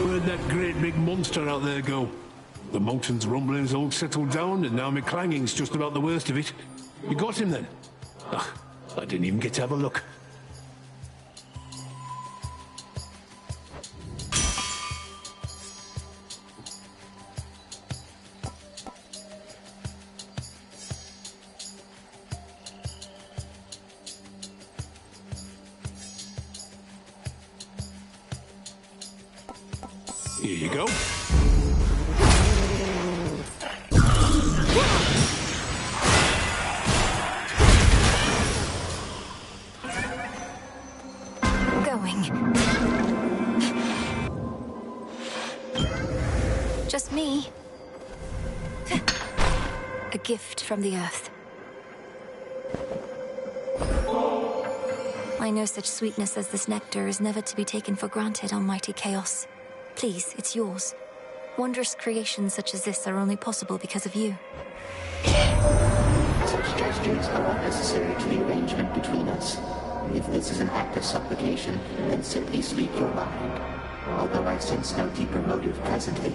Where'd that great big monster out there go? The mountain's rumbling's all settled down, and now my clanging's just about the worst of it. You got him then? Ugh, I didn't even get to have a look. Here you go. Going. Just me. A gift from the earth. I know such sweetness as this nectar is never to be taken for granted, almighty Chaos. Please, it's yours. Wondrous creations such as this are only possible because of you. Such gestures are not necessary to the arrangement between us. If this is an act of supplication, then simply speak your mind. Although I sense no deeper motive presently.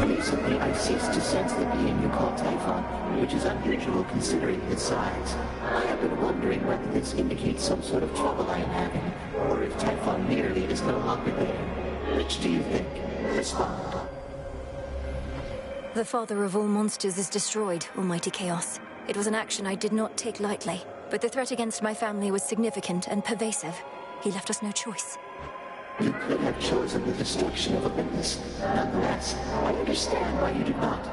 Recently, I've ceased to sense the being you call Typhon, which is unusual considering its size. I have been wondering whether this indicates some sort of trouble I am having, or if Typhon merely is no longer there. Which do you think? Respond. The father of all monsters is destroyed, almighty Chaos. It was an action I did not take lightly, but the threat against my family was significant and pervasive. He left us no choice. You could have chosen the destruction of Olympus. Nonetheless, I understand why you did not.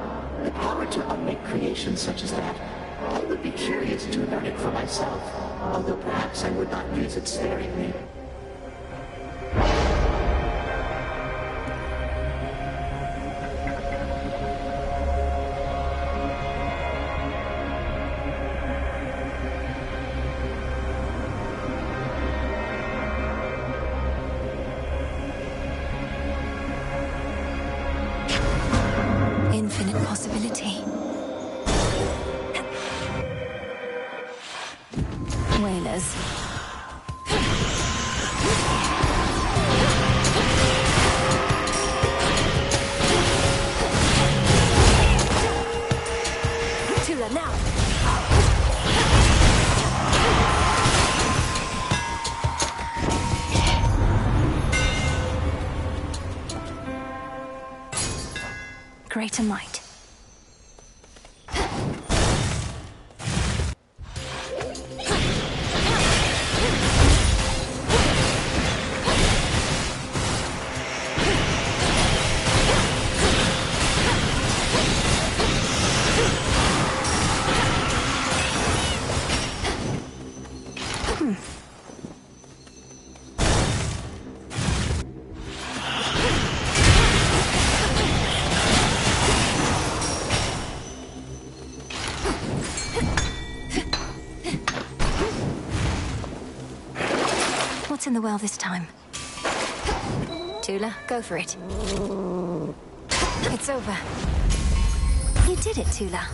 The power to unmake creations such as that. I would be curious to learn it for myself, although perhaps I would not use it sparingly. Infinite possibility. Whalers. Tula now. Greater might. What's in the well this time? Tula, go for it. It's over. You did it, Tula.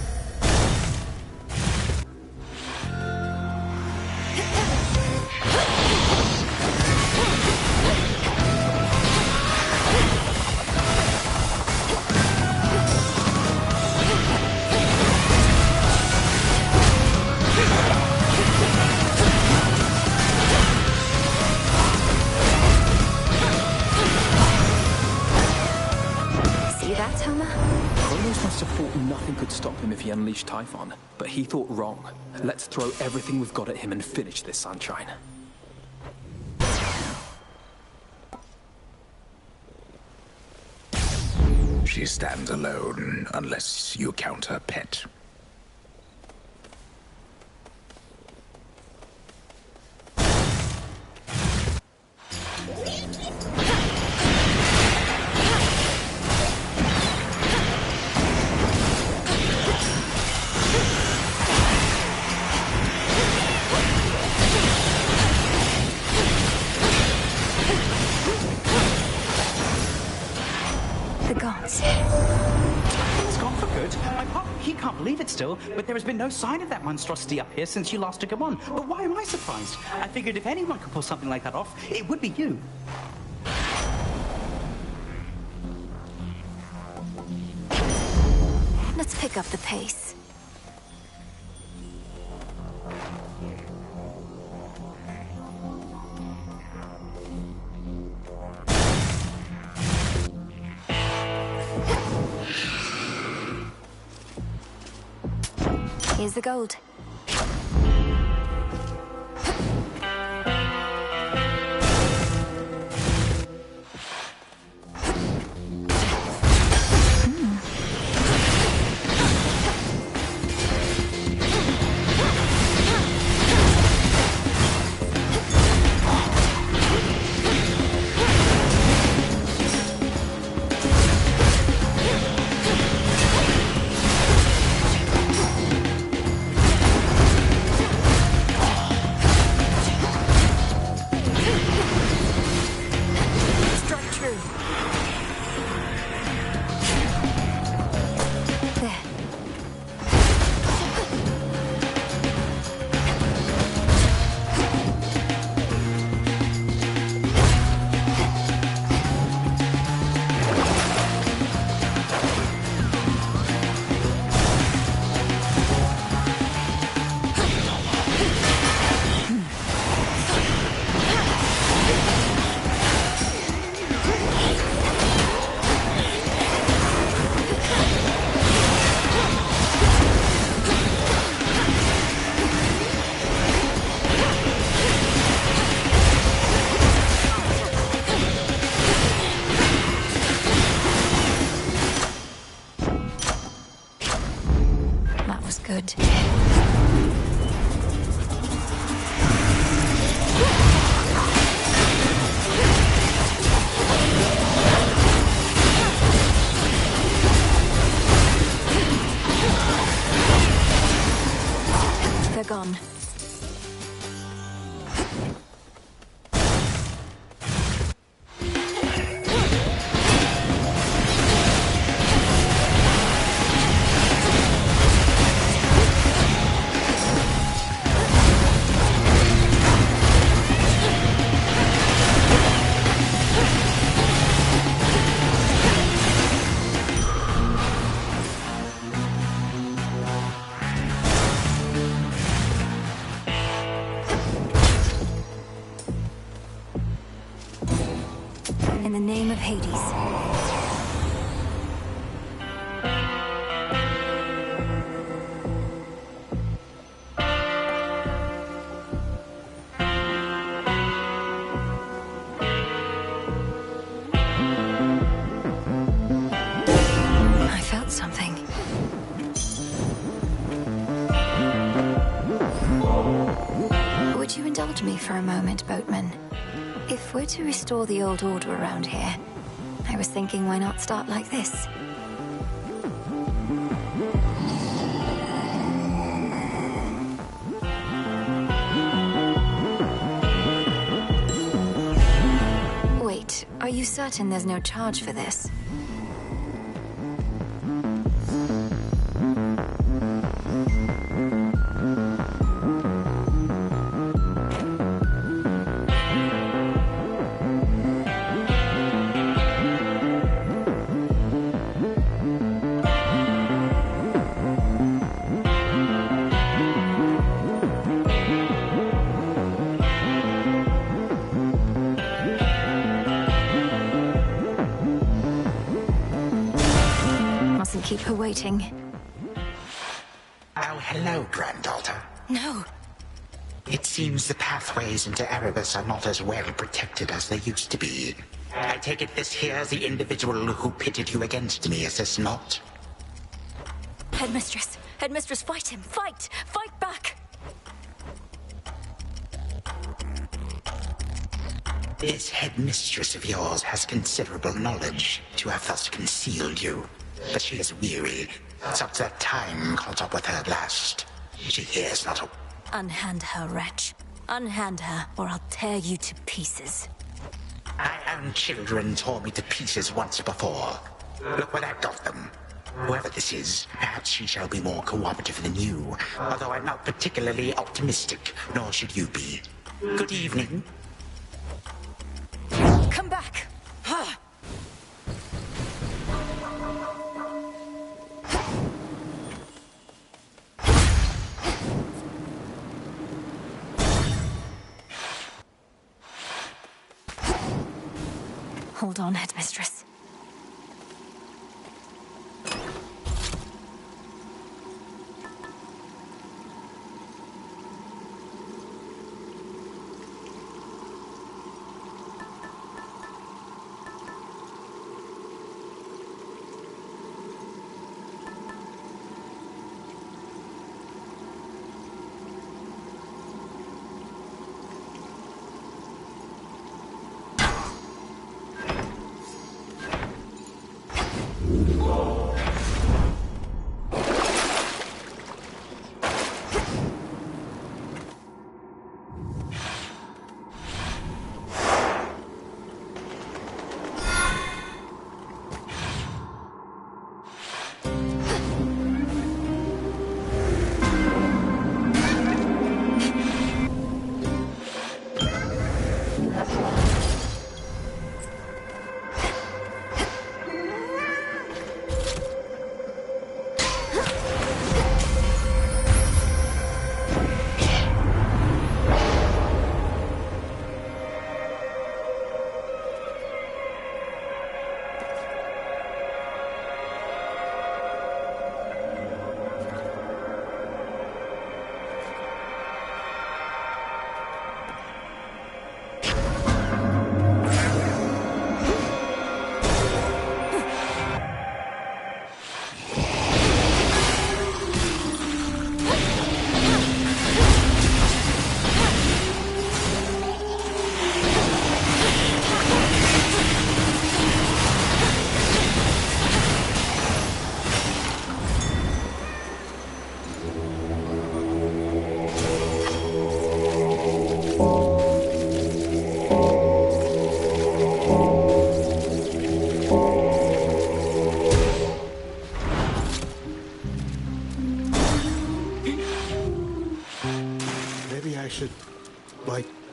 CHRONOS must have thought nothing could stop him if he unleashed Typhon, but he thought wrong. Let's throw everything we've got at him and finish this, Sunshine. She stands alone, unless you count her pet. The gods. It's gone for good. I'm up. he can't believe it still, but there has been no sign of that monstrosity up here since you last took him on. But why am I surprised? I figured if anyone could pull something like that off, it would be you. Let's pick up the pace. Here's the gold. Good. They're gone. In the name of Hades. I felt something. Would you indulge me for a moment, boatman? If we're to restore the old order around here, I was thinking why not start like this? Wait, are you certain there's no charge for this? Keep her waiting. Oh, hello, granddaughter. No. It seems the pathways into Erebus are not as well protected as they used to be. I take it this here's the individual who pitted you against me, is this not? Headmistress! Headmistress, fight him! Fight! Fight back! This headmistress of yours has considerable knowledge to have thus concealed you. But she is weary. Such that time caught up with her at last. She hears not a... Unhand her, wretch. Unhand her, or I'll tear you to pieces. My own children tore me to pieces once before. Look where that got them. Whoever this is, perhaps she shall be more cooperative than you, although I'm not particularly optimistic, nor should you be. Good evening. Come back! Hold on, Headmistress.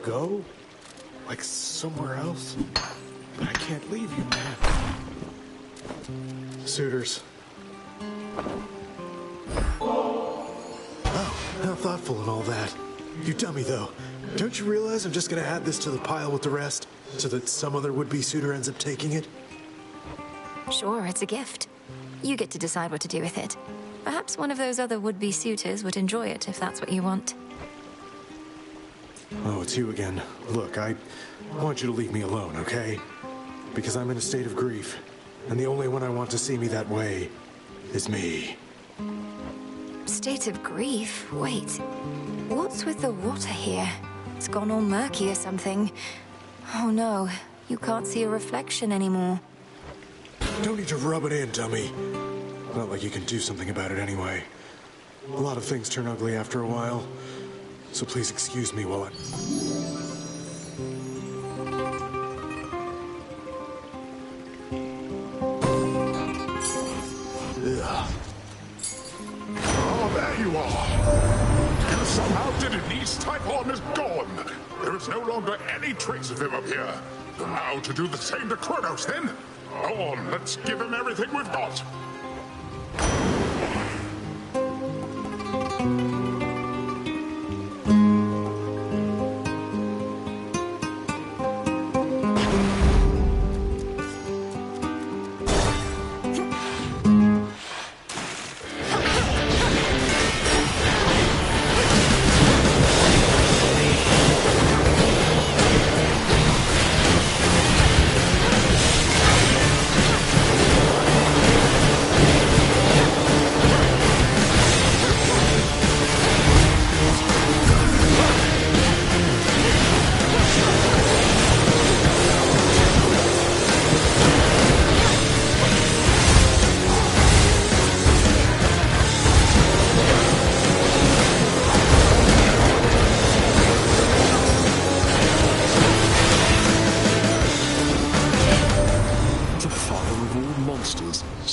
Go? Like somewhere else? But I can't leave you, man. Suitors. Oh, how thoughtful and all that. You dummy, though. Don't you realize I'm just gonna add this to the pile with the rest, so that some other would-be suitor ends up taking it? Sure, it's a gift. You get to decide what to do with it. Perhaps one of those other would-be suitors would enjoy it if that's what you want. Oh, it's you again. Look, I want you to leave me alone, okay? Because I'm in a state of grief, and the only one I want to see me that way is me. State of grief? Wait. What's with the water here? It's gone all murky or something. Oh no, you can't see a reflection anymore. Don't need to rub it in, dummy. Not like you can do something about it anyway. A lot of things turn ugly after a while. So please excuse me while Oh, there you are. You somehow did it. His Typhon is gone. There is no longer any trace of him up here. Now to do the same to Chronos, then. Go on, let's give him everything we've got.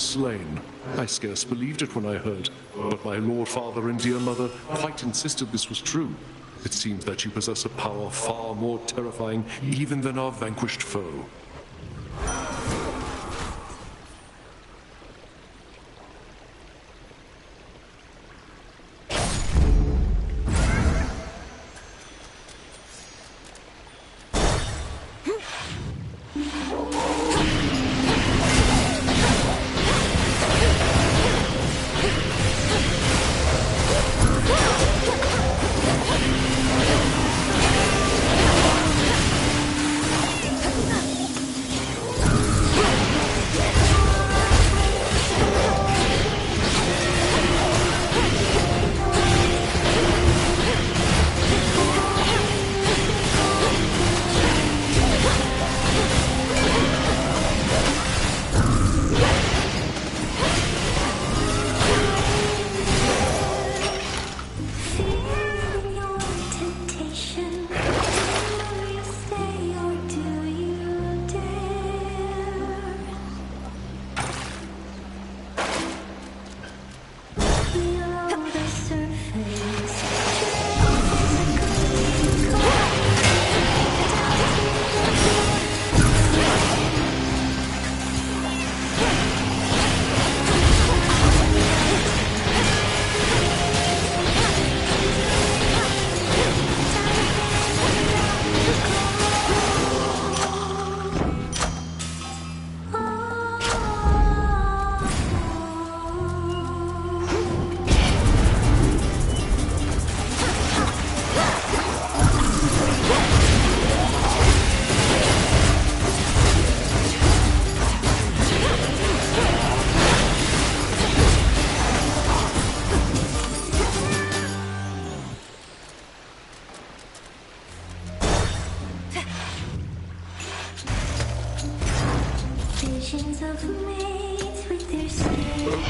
slain. I scarce believed it when I heard, but my lord father and dear mother quite insisted this was true. It seems that you possess a power far more terrifying even than our vanquished foe.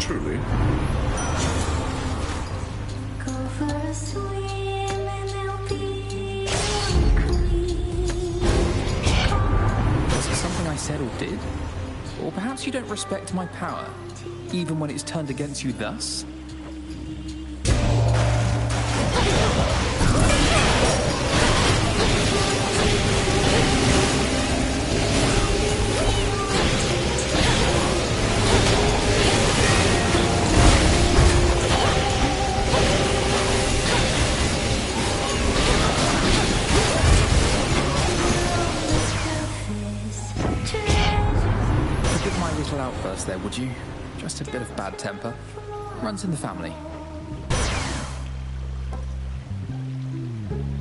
Truly. Go for a swim and they'll be clean. Was it something I said or did? Or perhaps you don't respect my power, even when it's turned against you thus? Outburst there, would you? Just a bit of bad temper. Runs in the family.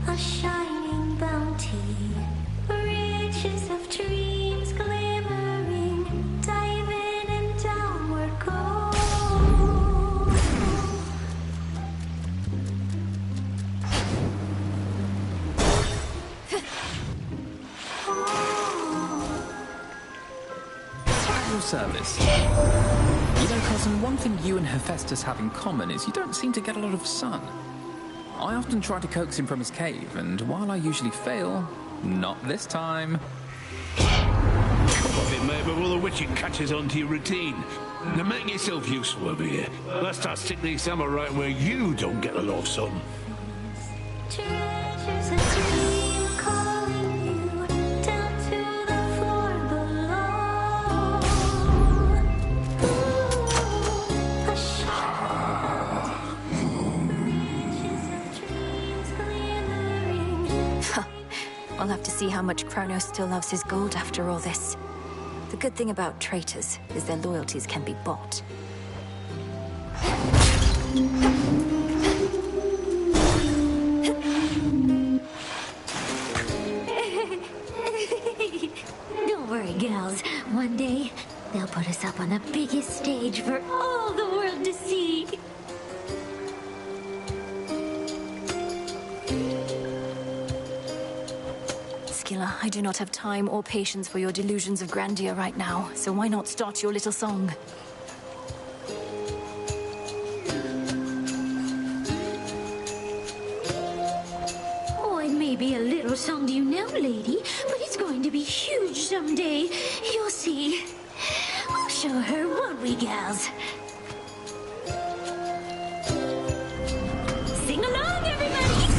A shining bounty, riches of dreams glimmering, dive in and downward go. Service. You know, cousin, one thing you and Hephaestus have in common is you don't seem to get a lot of sun. I often try to coax him from his cave, and while I usually fail, not this time. Come on, it, mate, before the witching catches on to your routine. Now make yourself useful over here. Let's start stick these summer right where you don't get a lot of sun. Treasures of dream calling you down to the floor below. Ooh, a riches of dreams glimmering. I'll have to see how much Chronos still loves his gold after all this. The good thing about traitors is their loyalties can be bought. Don't worry, gals. One day, they'll put us up on the biggest stage for all the world to see. Skilla, I do not have time or patience for your delusions of grandeur right now, so why not start your little song? Oh, it may be a little song to you now, lady, but it's going to be huge someday. You'll see. We'll show her, won't we, gals? Sing along, everybody!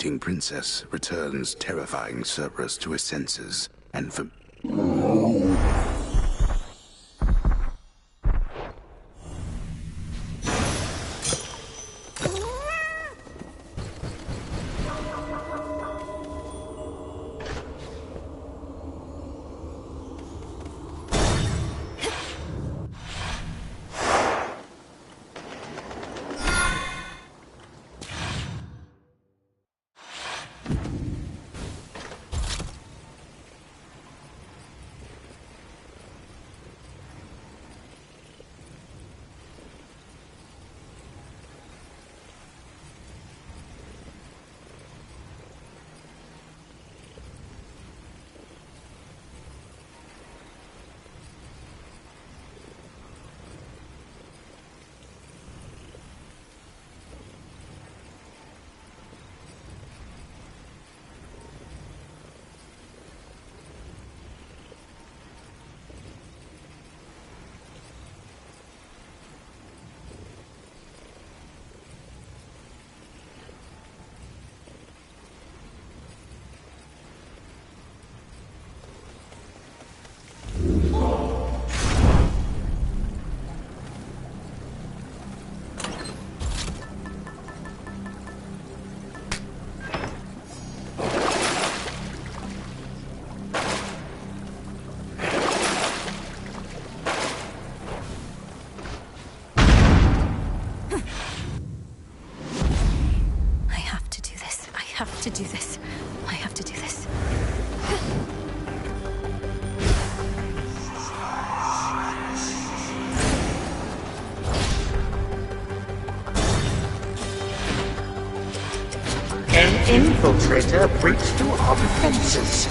fleeting princess returns terrifying Cerberus to his senses, and for... I have to do this. I have to do this. An infiltrator breached through our defenses.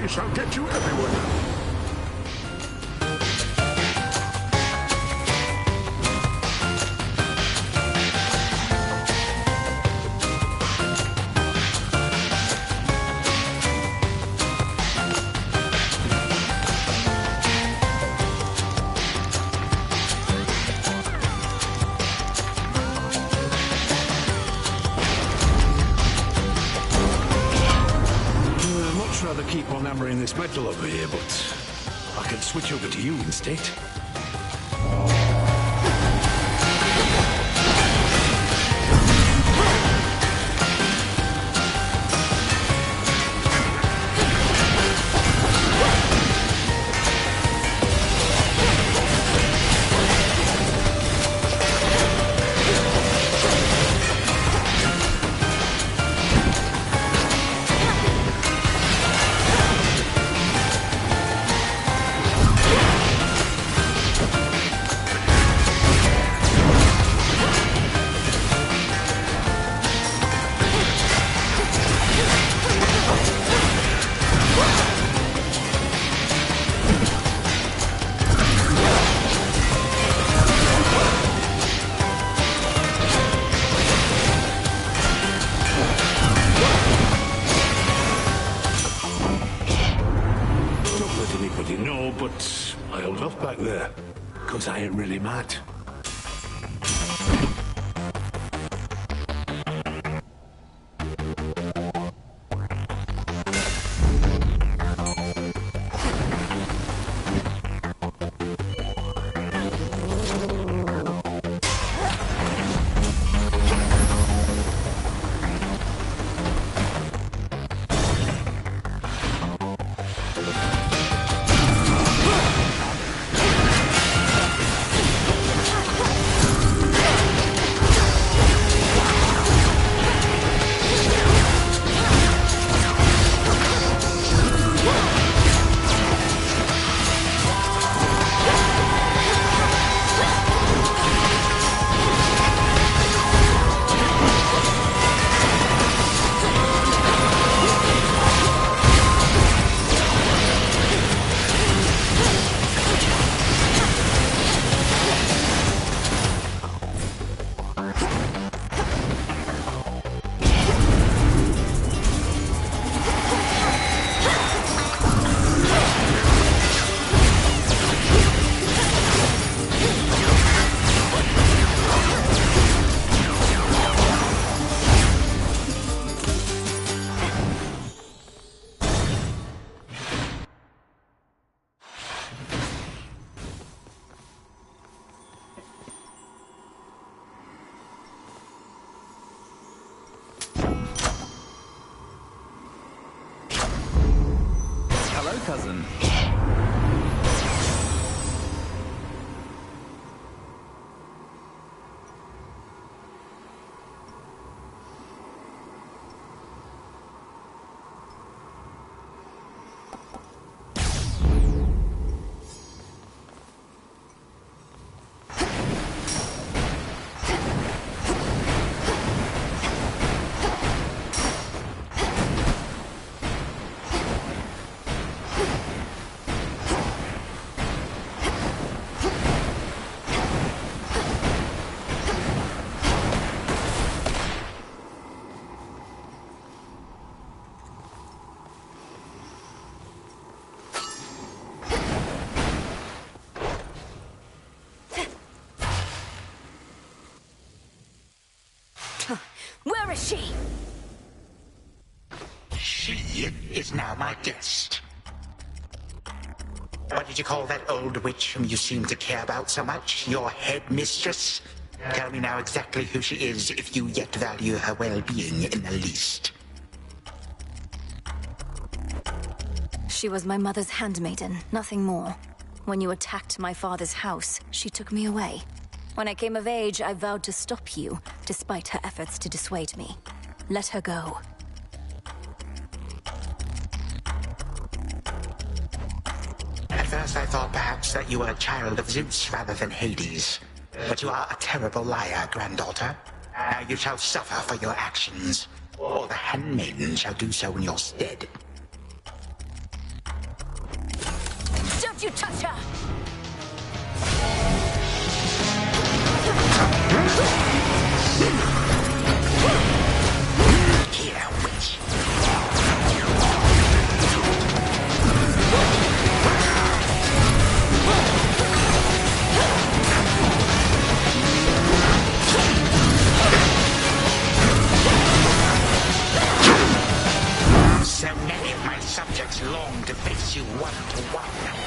We shall get you everywhere. I'd rather keep on hammering this metal over here, but I can switch over to you instead. But I held off back there, because I ain't really mad. Cousin. Where is she? She is now my guest. What did you call that old witch whom you seem to care about so much? Your headmistress? Tell me now exactly who she is, if you yet value her well-being in the least. She was my mother's handmaiden, nothing more. When you attacked my father's house, she took me away. When I came of age, I vowed to stop you, despite her efforts to dissuade me. Let her go. At first I thought perhaps that you were a child of Zeus rather than Hades. But you are a terrible liar, granddaughter. Now you shall suffer for your actions, or the handmaiden shall do so in your stead. you touch her! Here, witch. So many of my subjects long to face you one-to-one.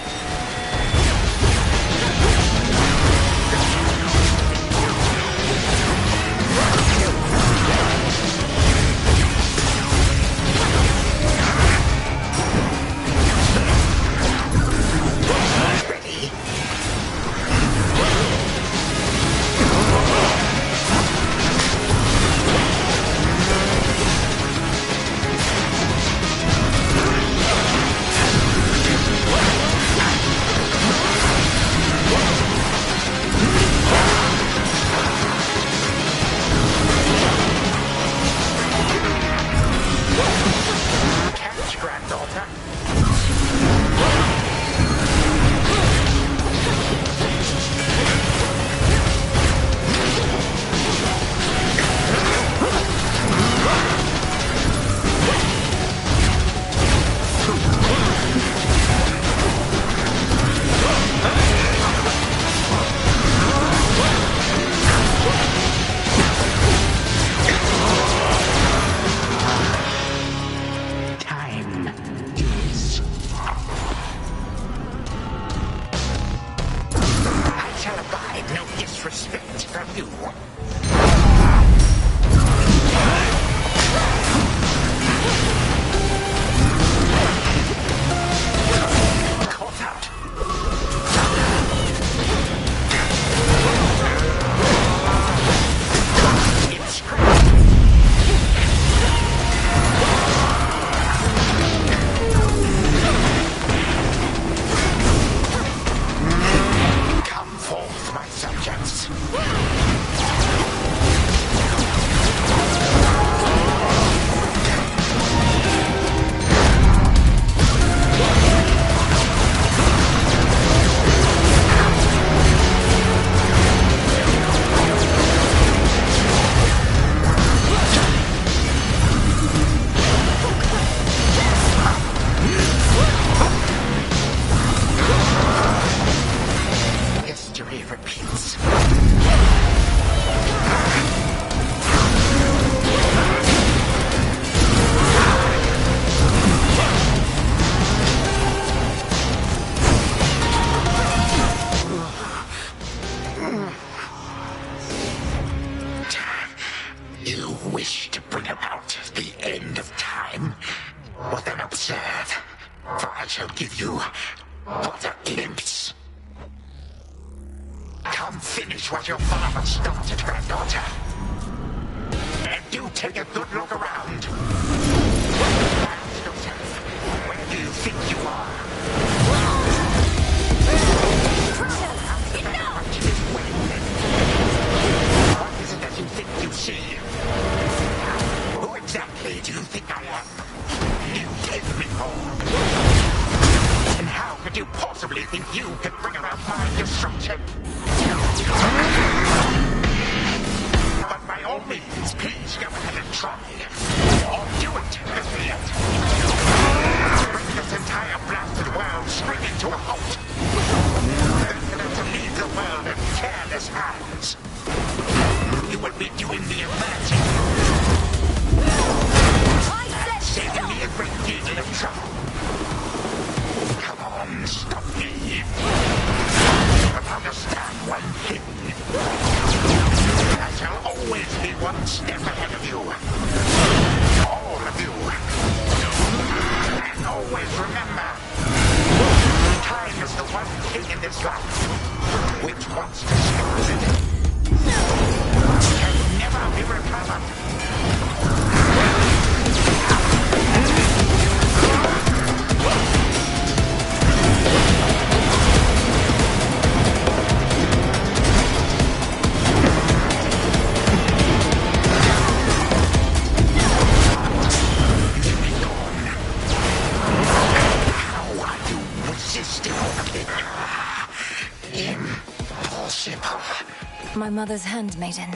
My mother's handmaiden.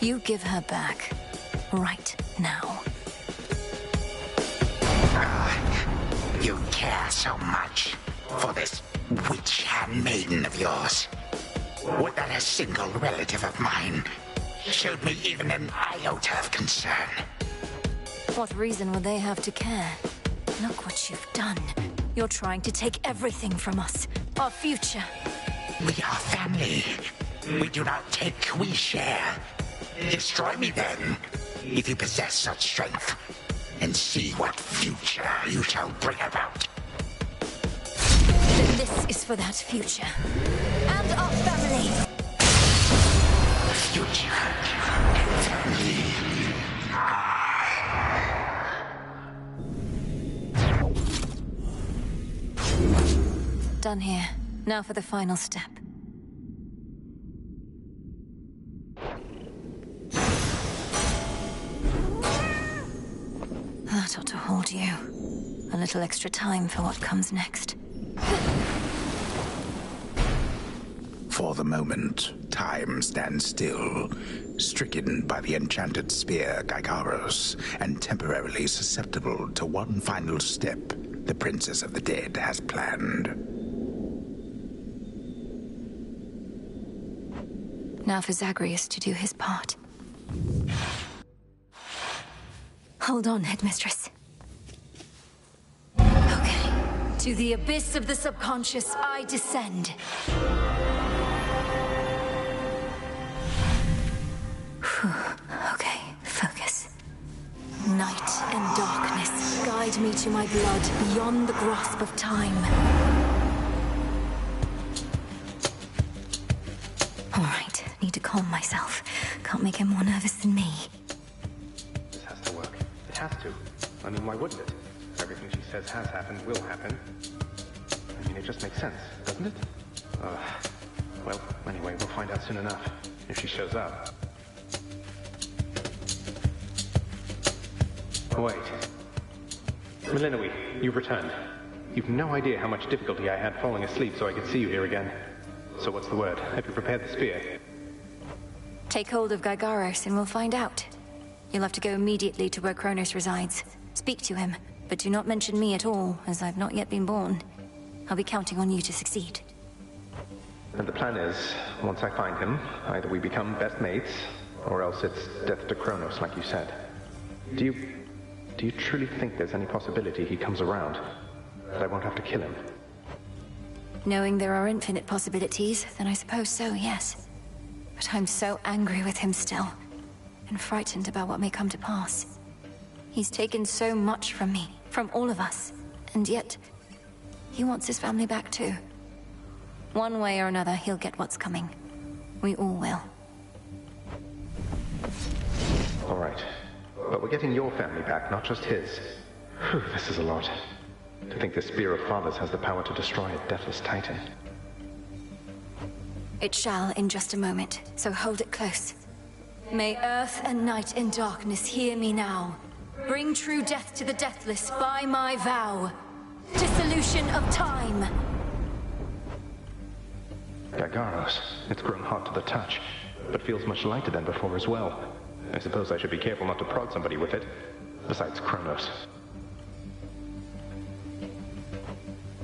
You give her back. Right now. You care so much for this witch handmaiden of yours. Would that a single relative of mine showed me even an iota of concern? What reason would they have to care? Look what you've done. You're trying to take everything from us. Our future. We are family. We do not take, we share. Destroy me then, if you possess such strength, and see what future you shall bring about. Then this is for that future. And our family. Future and family. Done here. Now for the final step. That ought to hold you. A little extra time for what comes next. For the moment, time stands still, stricken by the enchanted spear Gygaros, and temporarily susceptible to one final step the Princess of the Dead has planned. Now for Zagreus to do his part. Hold on, Headmistress. Okay. To the abyss of the subconscious, I descend. Okay, focus. Night and darkness, guide me to my blood beyond the grasp of time. All right, need to calm myself. Can't make him more nervous than me. This has to work. It has to. I mean, why wouldn't it? Everything she says has happened, will happen. I mean, it just makes sense, doesn't it? Well, anyway, we'll find out soon enough, if she shows up. Wait. Milinoe, you've returned. You've no idea how much difficulty I had falling asleep so I could see you here again. So what's the word? Have you prepared the spear? Take hold of Gygaros and we'll find out. You'll have to go immediately to where CHRONOS resides. Speak to him, but do not mention me at all, as I've not yet been born. I'll be counting on you to succeed. And the plan is, once I find him, either we become best mates, or else it's death to CHRONOS, like you said. Do you truly think there's any possibility he comes around? That I won't have to kill him? Knowing there are infinite possibilities, then I suppose so, yes. But I'm so angry with him still, and frightened about what may come to pass. He's taken so much from me, from all of us, and yet he wants his family back too. One way or another, he'll get what's coming. We all will. All right. But we're getting your family back, not just his. Whew, this is a lot. To think the Spear of Fathers has the power to destroy a deathless titan. It shall in just a moment, so hold it close. May earth and night and darkness hear me now. Bring true death to the deathless by my vow. Dissolution of time. Gygaros, it's grown hot to the touch, but feels much lighter than before as well. I suppose I should be careful not to prod somebody with it. Besides CHRONOS.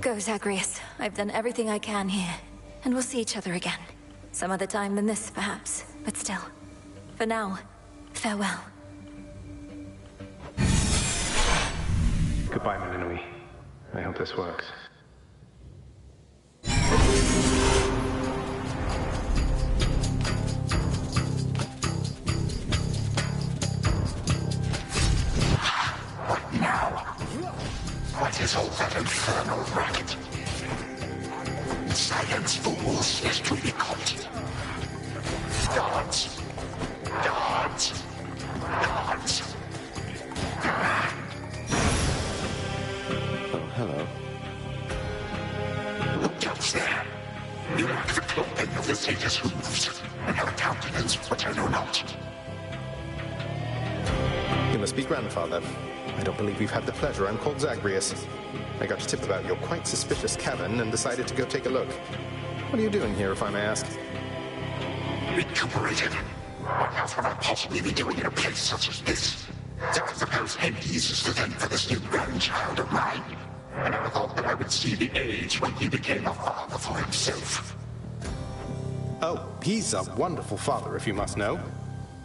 Go, Zagreus. I've done everything I can here. And we'll see each other again. Some other time than this, perhaps. But still. For now, farewell. Goodbye, Milinoe. I hope this works. What now? What is all that infernal racket? Silence, fools, lest we be caught. Dance. Dance. Dance. Oh, hello. Look else there. You lack the clothing of the satyrs hooves, and have a countenance which I know not. You must be grandfather. I don't believe we've had the pleasure. I'm called Zagreus. I got a tip about your quite suspicious cabin and decided to go take a look. What are you doing here, if I may ask? recuperated. What else would I possibly be doing in a place such as this? So I suppose Hades is to thank for this new grandchild of mine. I never thought that I would see the age when he became a father for himself. Oh, he's a wonderful father, if you must know.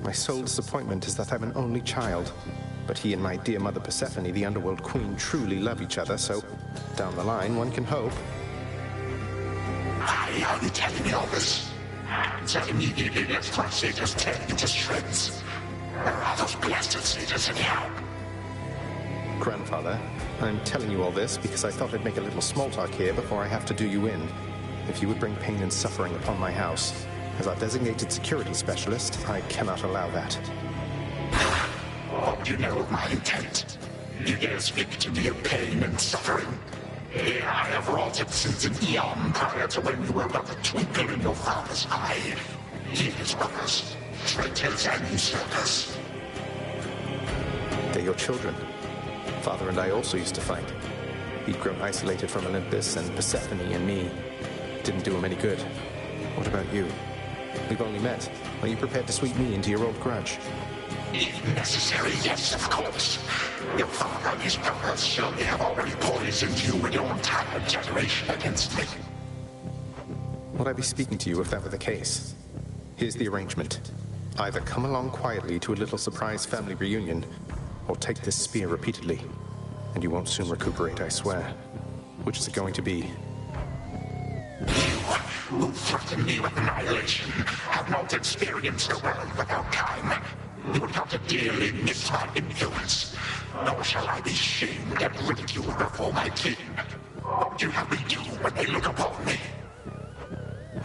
My sole disappointment is that I'm an only child. But he and my dear mother Persephone, the underworld queen, truly love each other, so down the line, one can hope. Why are you telling me all this? So immediately lets my satyrs tear you to shreds. Where are those blasted satyrs anyhow? Grandfather, I'm telling you all this because I thought I'd make a little small talk here before I have to do you in. If you would bring pain and suffering upon my house, as our designated security specialist, I cannot allow that. What do you know of my intent? You dare speak to me of pain and suffering? Here I have wrought it since an eon prior to when you were but a twinkle in your father's eye. He and his brothers, traitors and usurpers. They're your children. Father and I also used to fight. He'd grown isolated from Olympus, and Persephone and me didn't do him any good. What about you? We've only met. Are you prepared to sweep me into your old grudge? If necessary, yes, of course. Your father and his brothers surely have already poisoned you and your entire generation against me. Would I be speaking to you if that were the case? Here's the arrangement. Either come along quietly to a little surprise family reunion, or take this spear repeatedly, and you won't soon recuperate, I swear. Which is it going to be? You, who threaten me with annihilation, have not experienced a world without time. You would have to dearly miss my influence. Nor shall I be shamed and ridiculed before my kin. What would you have me do when they look upon me?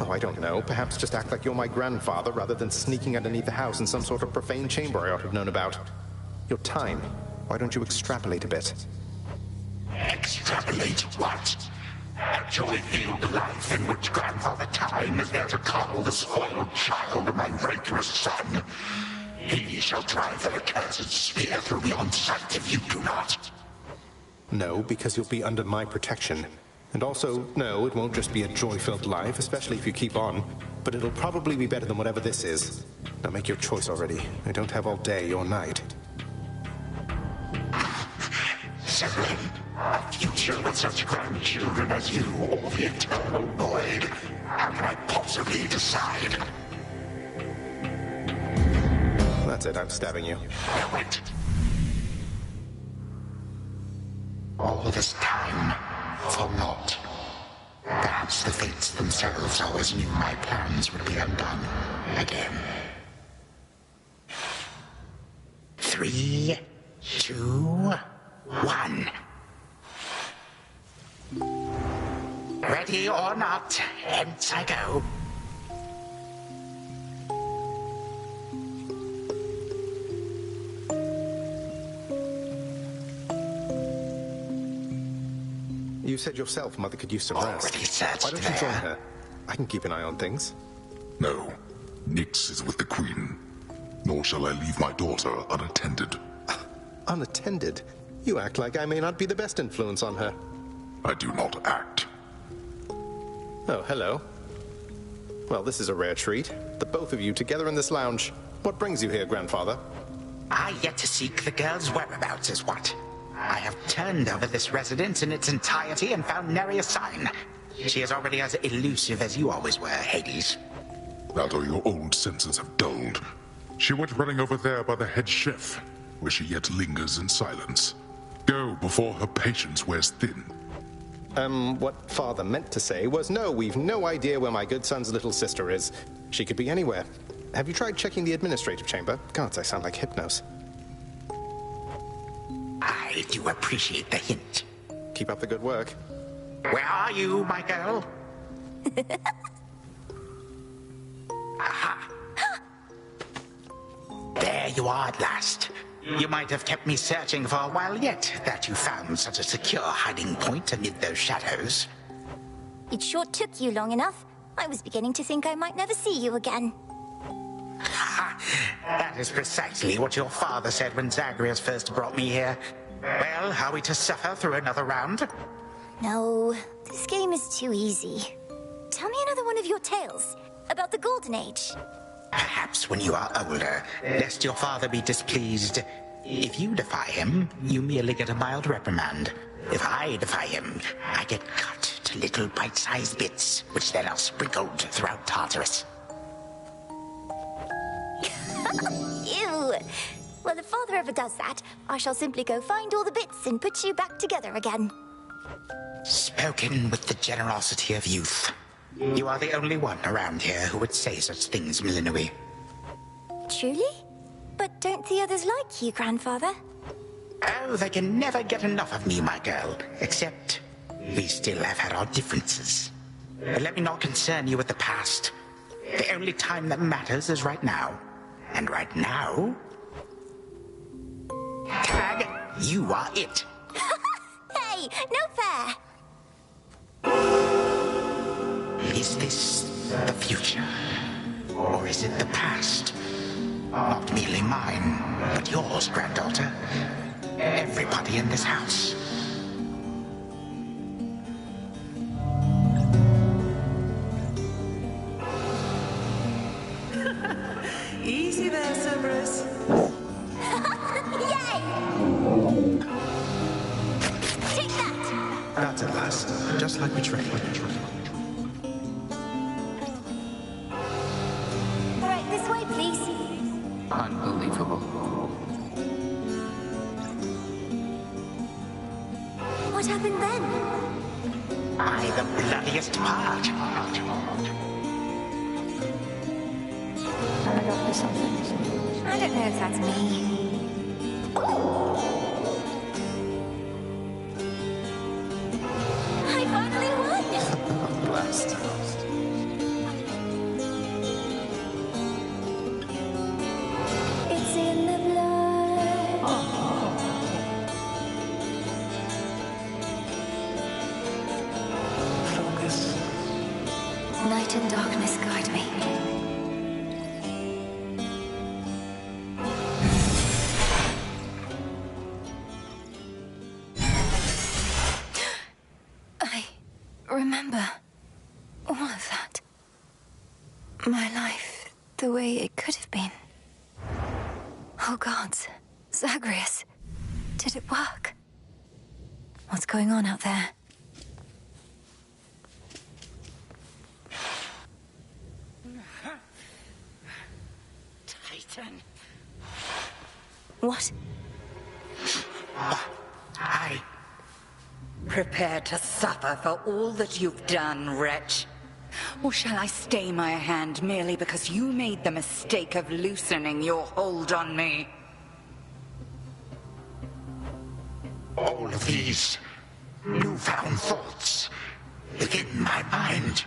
Oh, I don't know. Perhaps just act like you're my grandfather rather than sneaking underneath the house in some sort of profane chamber I ought to have known about. Your time. Why don't you extrapolate a bit? Extrapolate what? A joy-filled life in which Grandfather Time is there to coddle the spoiled child of my rancorous son. He shall drive the accursed spear through beyond sight if you do not. No, because you'll be under my protection. And also, no, it won't just be a joy-filled life, especially if you keep on. But it'll probably be better than whatever this is. Now make your choice already. I don't have all day or night. So then, a future with such grandchildren as you, or the eternal void. How can I possibly decide? That's it, I'm stabbing you. No, wait. All this time, for naught. Perhaps the fates themselves always knew my plans would be undone again. 3, 2, 1. Ready or not, hence I go. You said yourself Mother could use some rest. Why don't you join her? I can keep an eye on things. No. Nyx is with the Queen. Nor shall I leave my daughter unattended. Unattended? You act like I may not be the best influence on her. I do not act. Oh, hello. Well, this is a rare treat. The both of you together in this lounge. What brings you here, Grandfather? I yet to seek the girl's whereabouts is what. I have turned over this residence in its entirety and found nary a sign. She is already as elusive as you always were, Hades. That or your old senses have dulled. She went running over there by the head chef, where she yet lingers in silence. Go before her patience wears thin. What Father meant to say was, no, we've no idea where my good son's little sister is. She could be anywhere. Have you tried checking the administrative chamber? Gods, I sound like Hypnos. I do appreciate the hint. Keep up the good work. Where are you, my girl? Aha! There you are at last. You might have kept me searching for a while yet, that you found such a secure hiding point amid those shadows. It sure took you long enough. I was beginning to think I might never see you again. Ha! That is precisely what your father said when Zagreus first brought me here. Well, are we to suffer through another round? No, this game is too easy. Tell me another one of your tales about the Golden Age. Perhaps when you are older, lest your father be displeased. If you defy him, you merely get a mild reprimand. If I defy him, I get cut to little bite-sized bits, which then are sprinkled throughout Tartarus. Ew! Well, if father ever does that, I shall simply go find all the bits and put you back together again. Spoken with the generosity of youth. You are the only one around here who would say such things, Millennium. Truly? But don't the others like you, grandfather? Oh, they can never get enough of me, my girl. Except, we still have had our differences. But let me not concern you with the past. The only time that matters is right now. And right now... Tag, you are it. Hey, no fair! Is this the future? Or is it the past? Not merely mine, but yours, granddaughter. Everybody in this house. Easy there, Cerberus. Yay! Take that! That's at last. Just like betrayal. All right, this way, please. Unbelievable. What happened then? By the bloodiest part. I got something. I don't know if that's me. I finally won! Blast. It's in the blood. Focus. Night and darkness guide me. I remember all of that. My life, the way it could have been. Oh gods, Zagreus, did it work? What's going on out there? Titan. What? I... Prepare to suffer for all that you've done, wretch. Or shall I stay my hand merely because you made the mistake of loosening your hold on me? All of these newfound thoughts within my mind.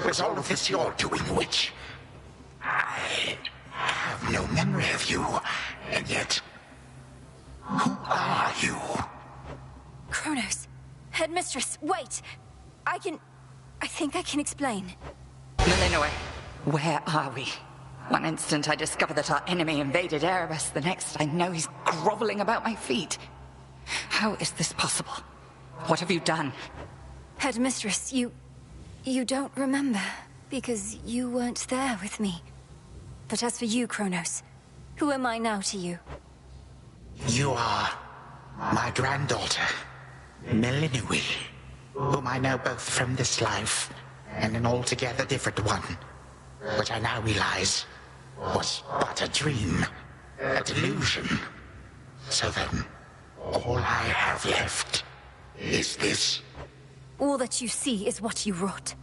Was all of this your doing, witch? I have no memory of you, and yet... Who are you? Chronos. Headmistress, wait! I think I can explain. Millennium, where are we? One instant I discover that our enemy invaded Erebus, the next I know he's groveling about my feet. How is this possible? What have you done? Headmistress, you don't remember, because you weren't there with me. But as for you, Chronos, who am I now to you? You are my granddaughter, Millennium, whom I know both from this life and an altogether different one, which I now realize was but a dream, a delusion. So then, all I have left is this. All that you see is what you wrought.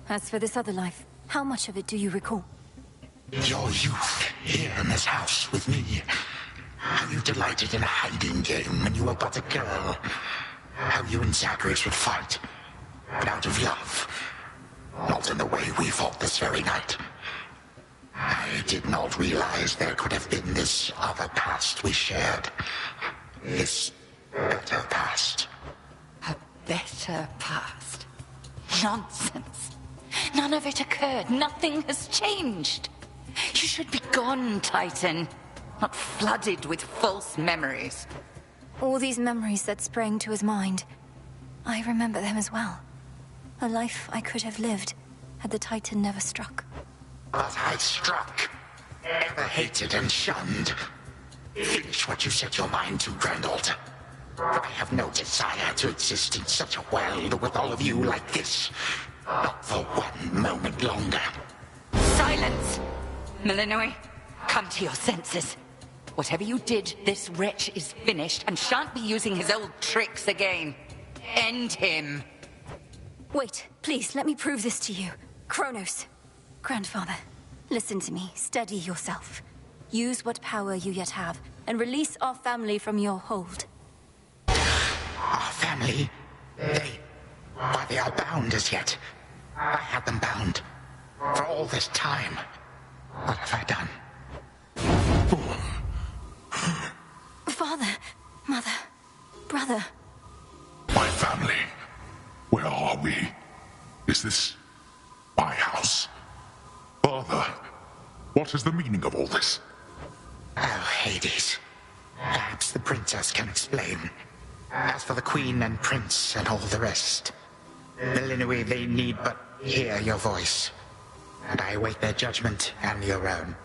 As for this other life, how much of it do you recall? Your youth here in this house with me. How you delighted in a hiding game when you were but a girl. How you and Zagreus would fight, but out of love. Not in the way we fought this very night. I did not realize there could have been this other past we shared. This better past. A better past? Nonsense. None of it occurred. Nothing has changed. You should be gone, Titan. Not flooded with false memories. All these memories that sprang to his mind. I remember them as well. A life I could have lived had the Titan never struck. But I struck, ever hated and shunned. Finish what you set your mind to, Granddaughter. I have no desire to exist in such a world with all of you like this. Not for one moment longer. Silence! Malinois, come to your senses. Whatever you did, this wretch is finished and shan't be using his old tricks again. End him. Wait, please, let me prove this to you. Chronos. Grandfather, listen to me. Steady yourself. Use what power you yet have, and release our family from your hold. Our family? Why, they are bound as yet. I had them bound. For all this time. What have I done? Father, mother, brother. My family. Where are we? Is this my house? Father, what is the meaning of all this? Oh, Hades. Perhaps the princess can explain. As for the queen and prince and all the rest, Malinois, they need but hear your voice. And I await their judgment and your own.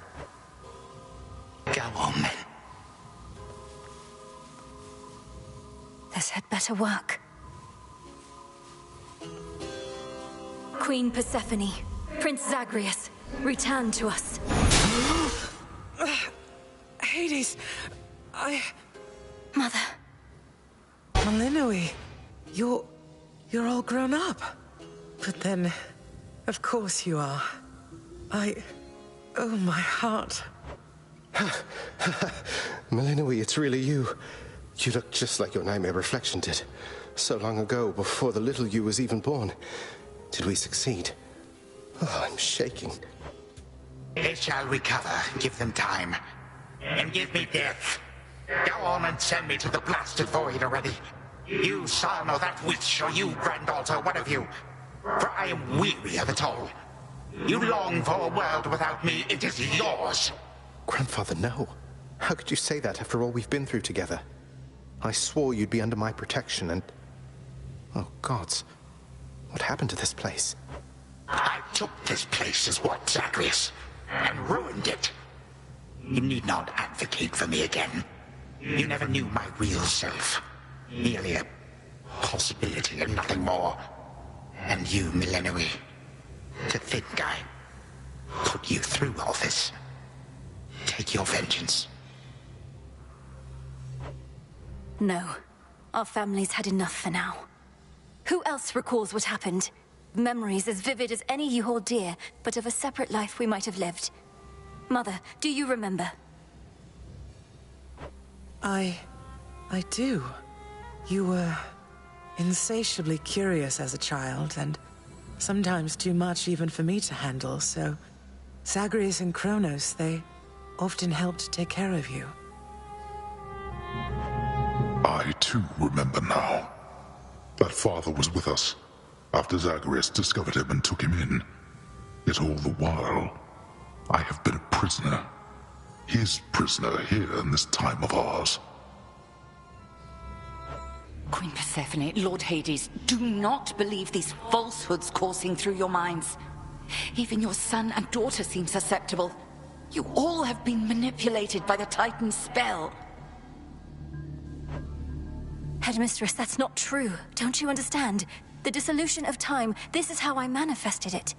Go on, then. This had better work. Queen Persephone, Prince Zagreus, return to us. Hades, Mother. Malinois, you're all grown up. But then, of course you are. Oh, my heart. Malinois, it's really you. You look just like your nightmare reflection did. So long ago, before the little you was even born. Did we succeed? Oh, I'm shaking. They shall recover. Give them time. And give me death. Go on and send me to the blasted void already. You son or that witch, or you granddaughter, one of you. For I am weary of it all. You long for a world without me. It is yours. Grandfather, no. How could you say that after all we've been through together? I swore you'd be under my protection and... Oh, gods. What happened to this place? I took this place as what, Zagreus? And ruined it. You need not advocate for me again. You never knew my real self. Merely a possibility and nothing more. And you, Malinois, to think I put you through all this. Take your vengeance. No. Our family's had enough for now. Who else recalls what happened? Memories as vivid as any you hold dear, but of a separate life we might have lived. Mother, do you remember? I do. You were insatiably curious as a child, and sometimes too much even for me to handle, so Zagreus and CHRONOS, they often helped take care of you. I too remember now. That father was with us after Zagreus discovered him and took him in. Yet all the while, I have been a prisoner. His prisoner here in this time of ours. Queen Persephone, Lord Hades, do not believe these falsehoods coursing through your minds. Even your son and daughter seem susceptible. You all have been manipulated by the Titan's spell. Headmistress, that's not true. Don't you understand? The dissolution of time, this is how I manifested it.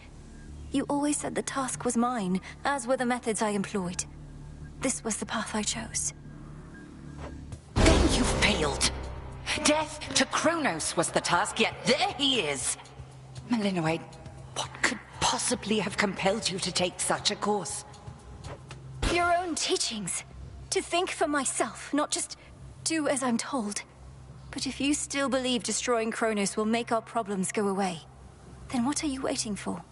You always said the task was mine, as were the methods I employed. This was the path I chose. Then you failed. Death to CHRONOS was the task, yet there he is. Malinois, what could possibly have compelled you to take such a course? Your own teachings. To think for myself, not just do as I'm told. But if you still believe destroying CHRONOS will make our problems go away, then what are you waiting for?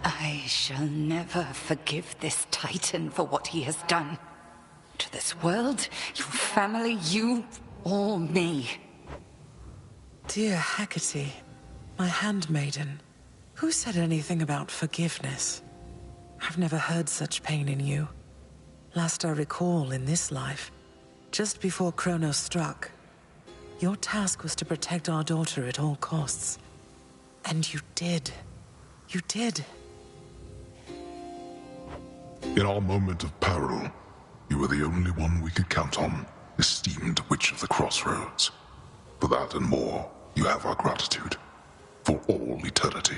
I shall never forgive this Titan for what he has done. To this world, your family, you, or me. Dear Hecate, my handmaiden, who said anything about forgiveness? I've never heard such pain in you. Last I recall in this life, just before CHRONOS struck, your task was to protect our daughter at all costs. And you did. You did. In our moment of peril, you were the only one we could count on, esteemed Witch of the Crossroads. For that and more, you have our gratitude. For all eternity.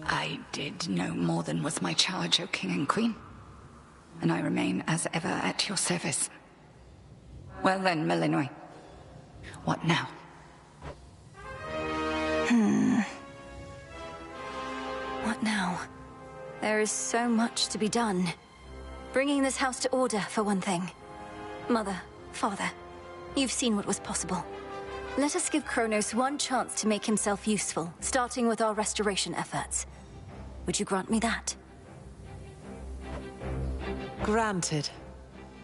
I did no more than was my charge, O King and Queen. And I remain as ever at your service. Well then, Malinois. What now? What now? There is so much to be done. Bringing this house to order, for one thing. Mother, Father, you've seen what was possible. Let us give CHRONOS one chance to make himself useful, starting with our restoration efforts. Would you grant me that? Granted.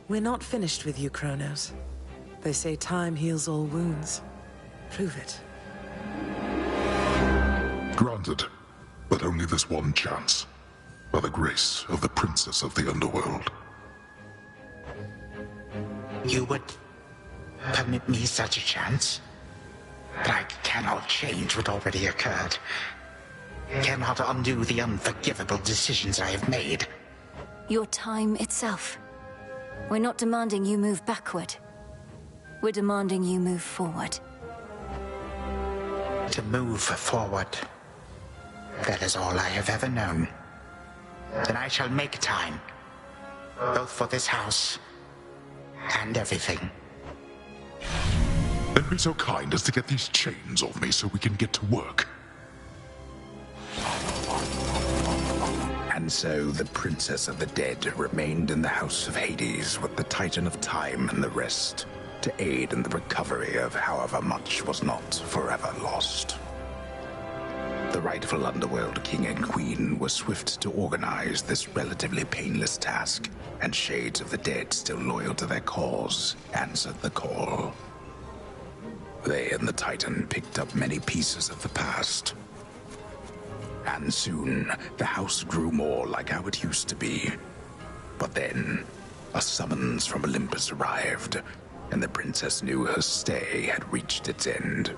We're not finished with you, CHRONOS. They say time heals all wounds. Prove it. Granted, but only this one chance. By the grace of the Princess of the Underworld. You would permit me such a chance? But I cannot change what already occurred. Cannot undo the unforgivable decisions I have made. Your time itself. We're not demanding you move backward. We're demanding you move forward. To move forward. That is all I have ever known. Then I shall make time. Both for this house and everything. Then be so kind as to get these chains off me so we can get to work. And so the Princess of the Dead remained in the House of Hades with the Titan of Time and the rest, to aid in the recovery of however much was not forever lost. The rightful Underworld King and Queen were swift to organize this relatively painless task, and Shades of the Dead, still loyal to their cause, answered the call. They and the Titan picked up many pieces of the past. And soon, the house grew more like how it used to be. But then, a summons from Olympus arrived, and the princess knew her stay had reached its end.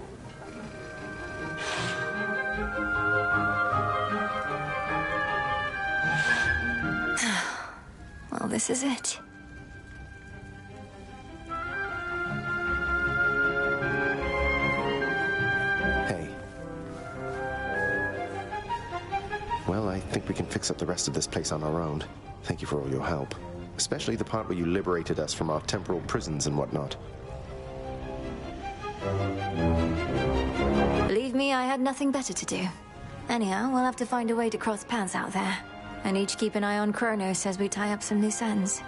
Well, this is it. Hey. Well, I think we can fix up the rest of this place on our own. Thank you for all your help. Especially the part where you liberated us from our temporal prisons and whatnot. Believe me, I had nothing better to do. Anyhow, we'll have to find a way to cross paths out there. And each keep an eye on CHRONOS as we tie up some loose ends.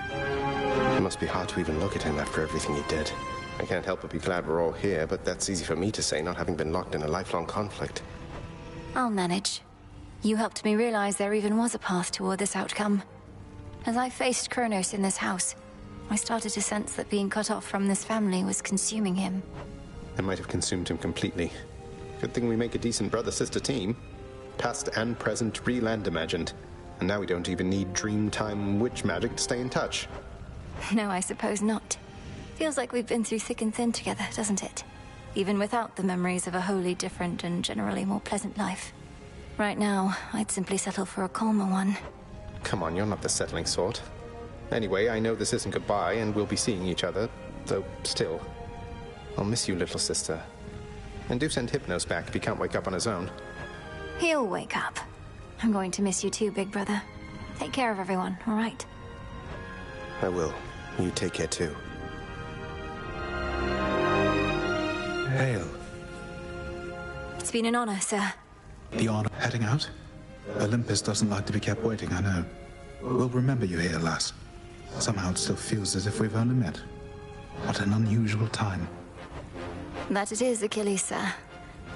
It must be hard to even look at him after everything he did. I can't help but be glad we're all here, but that's easy for me to say, not having been locked in a lifelong conflict. I'll manage. You helped me realize there even was a path toward this outcome. As I faced CHRONOS in this house, I started to sense that being cut off from this family was consuming him. It might have consumed him completely. Good thing we make a decent brother-sister team. Past and present, real and imagined. And now we don't even need Dreamtime witch magic to stay in touch. No, I suppose not. Feels like we've been through thick and thin together, doesn't it? Even without the memories of a wholly different and generally more pleasant life. Right now, I'd simply settle for a calmer one. Come on, you're not the settling sort. Anyway, I know this isn't goodbye, and we'll be seeing each other, though still. I'll miss you, little sister. And do send Hypnos back if he can't wake up on his own. He'll wake up. I'm going to miss you too, big brother. Take care of everyone, all right? I will. You take care too. Hail. It's been an honor, sir. The honor heading out? Olympus doesn't like to be kept waiting, I know. We'll remember you here, lass. Somehow it still feels as if we've only met. What an unusual time. That it is, Achilles, sir.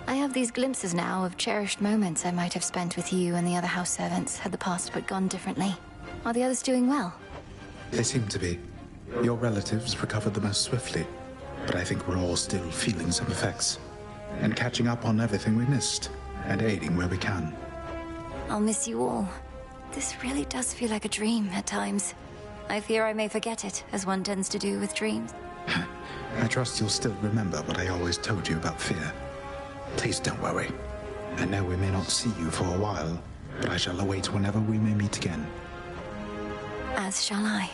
I have these glimpses now of cherished moments I might have spent with you and the other house servants had the past but gone differently. Are the others doing well? They seem to be. Your relatives recovered the most swiftly, but I think we're all still feeling some effects. And catching up on everything we missed, and aiding where we can. I'll miss you all. This really does feel like a dream at times. I fear I may forget it, as one tends to do with dreams. I trust you'll still remember what I always told you about fear. Please don't worry. I know we may not see you for a while, but I shall await whenever we may meet again. As shall I.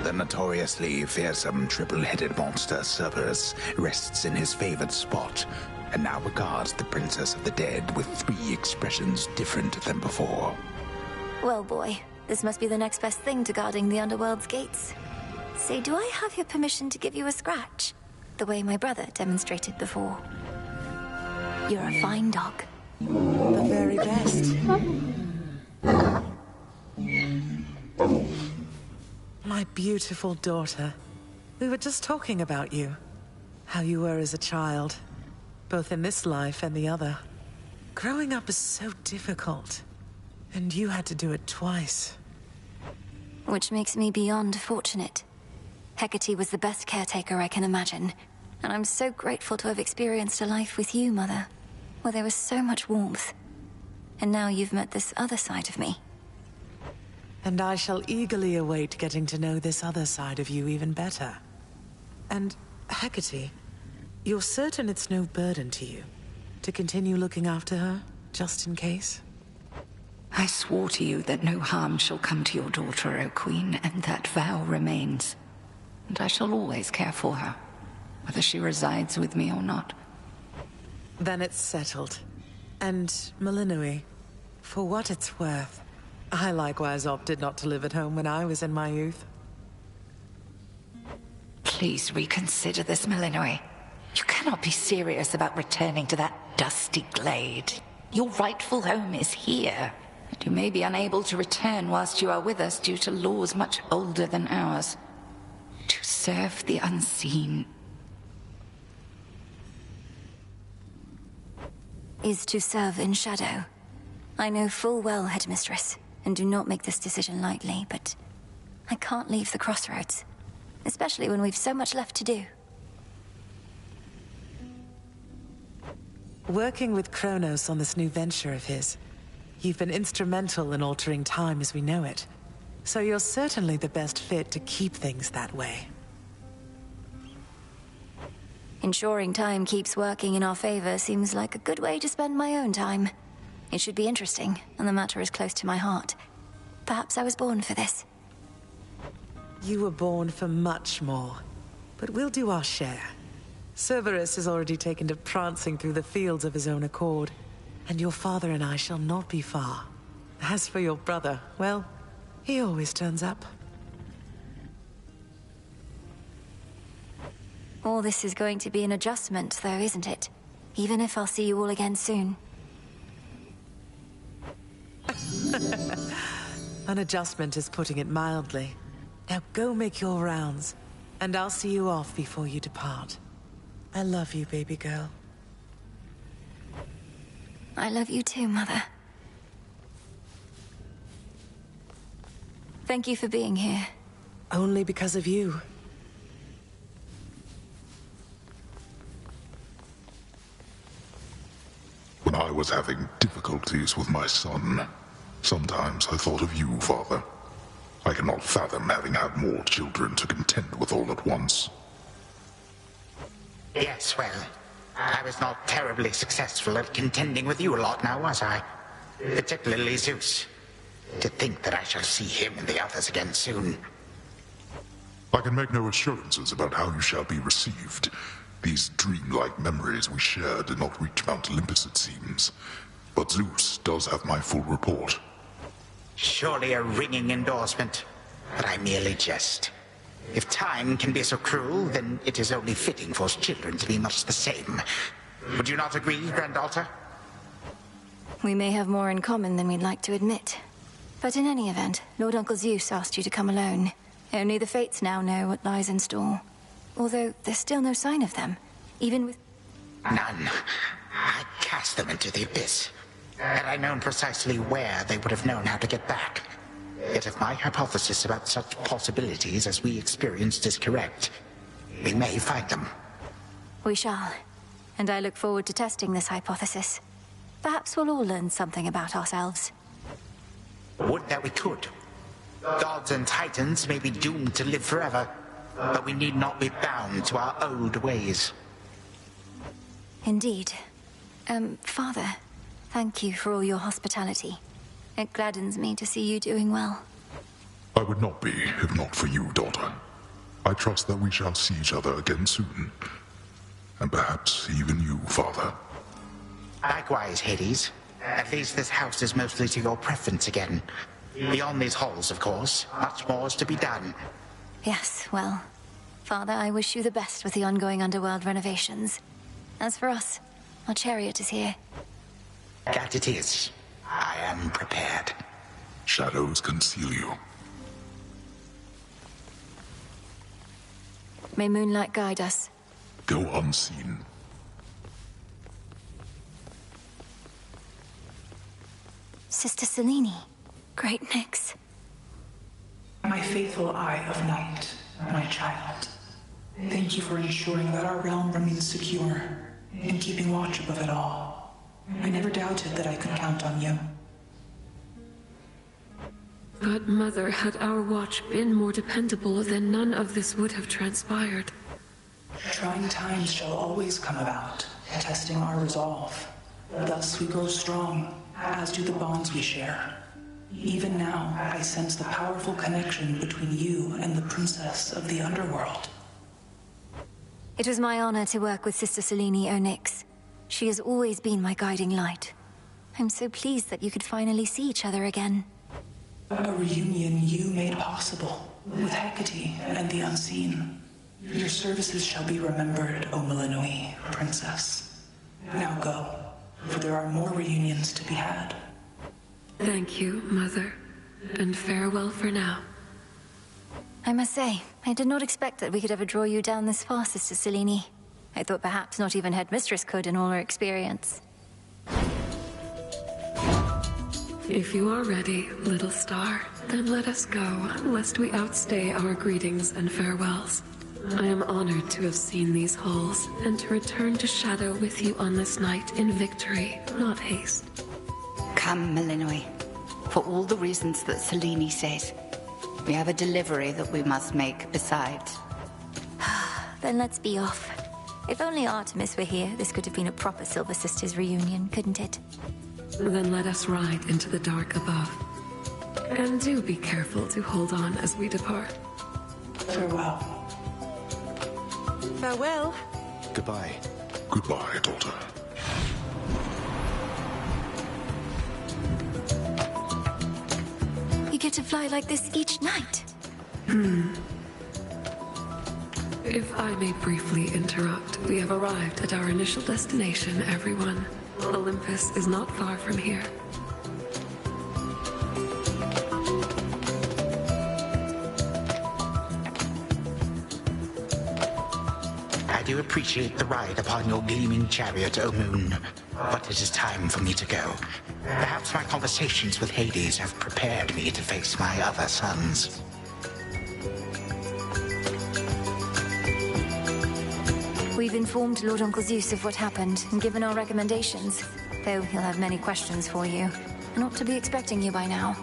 The notoriously fearsome triple-headed monster Cerberus rests in his favored spot, and now regards the Princess of the Dead with 3 expressions different than before. Well, boy, this must be the next best thing to guarding the Underworld's gates. Say, do I have your permission to give you a scratch? The way my brother demonstrated before. You're a fine dog. The very best. My beautiful daughter. We were just talking about you. How you were as a child. Both in this life and the other. Growing up is so difficult. And you had to do it twice. Which makes me beyond fortunate. Hecate was the best caretaker I can imagine. And I'm so grateful to have experienced a life with you, Mother. Where there was so much warmth. And now you've met this other side of me. And I shall eagerly await getting to know this other side of you even better. And, Hecate, you're certain it's no burden to you to continue looking after her, just in case? I swore to you that no harm shall come to your daughter, O Queen, and that vow remains. And I shall always care for her, whether she resides with me or not. Then it's settled. And, Malinui, for what it's worth, I likewise opted not to live at home when I was in my youth. Please reconsider this, Malinui. You cannot be serious about returning to that dusty glade. Your rightful home is here. And you may be unable to return whilst you are with us due to laws much older than ours. To serve the unseen is to serve in shadow. I know full well, Headmistress, and do not make this decision lightly, but I can't leave the crossroads, especially when we've so much left to do. Working with CHRONOS on this new venture of his, you've been instrumental in altering time as we know it, so you're certainly the best fit to keep things that way. Ensuring time keeps working in our favor seems like a good way to spend my own time. It should be interesting, and the matter is close to my heart. Perhaps I was born for this. You were born for much more, but we'll do our share. Cerberus has already taken to prancing through the fields of his own accord, and your father and I shall not be far. As for your brother, well, he always turns up. All this is going to be an adjustment, though, isn't it? Even if I'll see you all again soon. An adjustment is putting it mildly. Now go make your rounds, and I'll see you off before you depart. I love you, baby girl. I love you too, Mother. Thank you for being here. Only because of you. When I was having difficulties with my son, sometimes I thought of you, Father. I cannot fathom having had more children to contend with all at once. Yes, well, I was not terribly successful at contending with you a lot now, was I? Particularly Zeus. To think that I shall see him and the others again soon. I can make no assurances about how you shall be received. These dreamlike memories we share did not reach Mount Olympus, it seems. But Zeus does have my full report. Surely a ringing endorsement, but I merely jest. If time can be so cruel, then it is only fitting for children to be much the same. Would you not agree, Granddaughter? We may have more in common than we'd like to admit. But in any event, Lord Uncle Zeus asked you to come alone. Only the Fates now know what lies in store. Although there's still no sign of them, even with... None. I cast them into the abyss. Had I known precisely where, they would have known how to get back. Yet if my hypothesis about such possibilities as we experienced is correct, we may find them. We shall. And I look forward to testing this hypothesis. Perhaps we'll all learn something about ourselves. Would that we could. Gods and titans may be doomed to live forever, but we need not be bound to our old ways. Indeed. Father, thank you for all your hospitality. It gladdens me to see you doing well. I would not be if not for you, daughter. I trust that we shall see each other again soon. And perhaps even you, father. Likewise, Hades. At least this house is mostly to your preference again. Beyond these halls, of course, much more is to be done. Yes, well, Father, I wish you the best with the ongoing underworld renovations. As for us, our chariot is here. That it is. I am prepared. Shadows conceal you. May moonlight guide us. Go unseen. Sister Selene. Great Nyx. My faithful Eye of Night, my child. Thank you for ensuring that our realm remains secure and keeping watch above it all. I never doubted that I could count on you. But, Mother, had our watch been more dependable, then none of this would have transpired. Trying times shall always come about, testing our resolve. Thus we grow strong, as do the bonds we share. Even now, I sense the powerful connection between you and the princess of the underworld. It was my honor to work with Sister Selene Onyx. She has always been my guiding light. I'm so pleased that you could finally see each other again. A reunion you made possible, with Hecate and the Unseen. Your services shall be remembered, O Milinoi, Princess. Now go, for there are more reunions to be had. Thank you, Mother, and farewell for now. I must say, I did not expect that we could ever draw you down this far, Sister Selene. I thought perhaps not even Headmistress could in all her experience. If you are ready, little star, then let us go, lest we outstay our greetings and farewells. I am honored to have seen these halls, and to return to Shadow with you on this night in victory, not haste. Come, Milinoi. For all the reasons that Selene says. We have a delivery that we must make besides. Then let's be off. If only Artemis were here, this could have been a proper Silver Sisters reunion, couldn't it? Then let us ride into the dark above. And do be careful to hold on as we depart. Farewell. Farewell. Goodbye. Goodbye, daughter. You get to fly like this each night. If I may briefly interrupt, we have arrived at our initial destination, everyone. Olympus is not far from here. I do appreciate the ride upon your gleaming chariot, O Moon. But it is time for me to go. Perhaps my conversations with Hades have prepared me to face my other sons. We've informed Lord Uncle Zeus of what happened and given our recommendations, though he'll have many questions for you. And ought to be expecting you by now.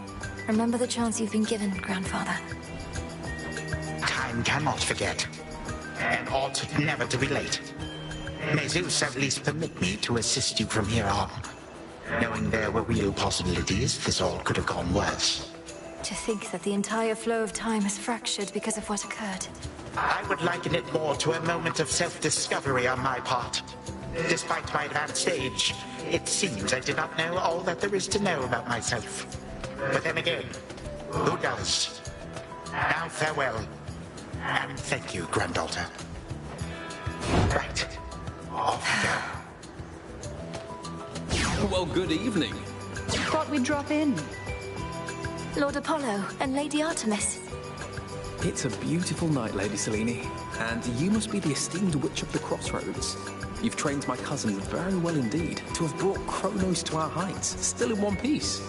Remember the chance you've been given, Grandfather. Time cannot forget, and ought never to be late. May Zeus at least permit me to assist you from here on. Knowing there were real possibilities, this all could have gone worse. To think that the entire flow of time is fractured because of what occurred. I would liken it more to a moment of self-discovery on my part. Despite my advanced age, it seems I did not know all that there is to know about myself. But then again, who does? Now farewell, and thank you, granddaughter. Right, off we go. Well, good evening. Thought we'd drop in. Lord Apollo and Lady Artemis. It's a beautiful night, Lady Selene, and you must be the esteemed Witch of the Crossroads. You've trained my cousin very well indeed to have brought CHRONOS to our heights, still in one piece.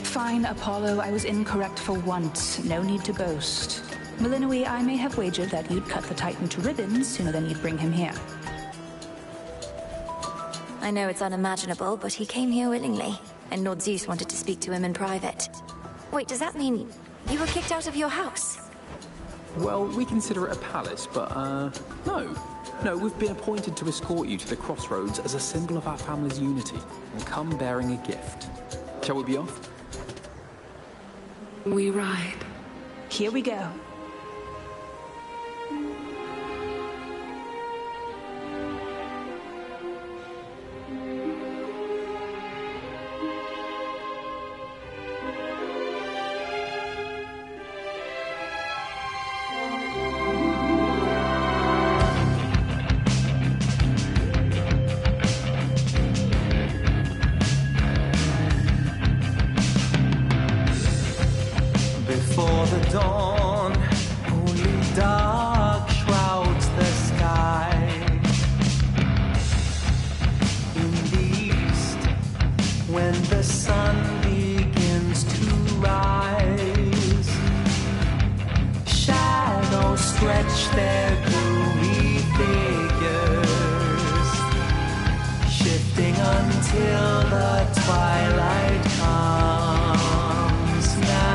Fine, Apollo, I was incorrect for once. No need to boast. Milinoi, I may have wagered that you'd cut the Titan to ribbons sooner than you'd bring him here. I know it's unimaginable, but he came here willingly, and Lord Zeus wanted to speak to him in private. Wait, does that mean you were kicked out of your house? Well, we consider it a palace, but, no. No, we've been appointed to escort you to the crossroads as a symbol of our family's unity, and come bearing a gift. Shall we be off? We ride. Here we go. Before the dawn, only dark shrouds the sky. In the east, when the sun begins to rise, shadows stretch their gloomy figures, shifting until the twilight comes now.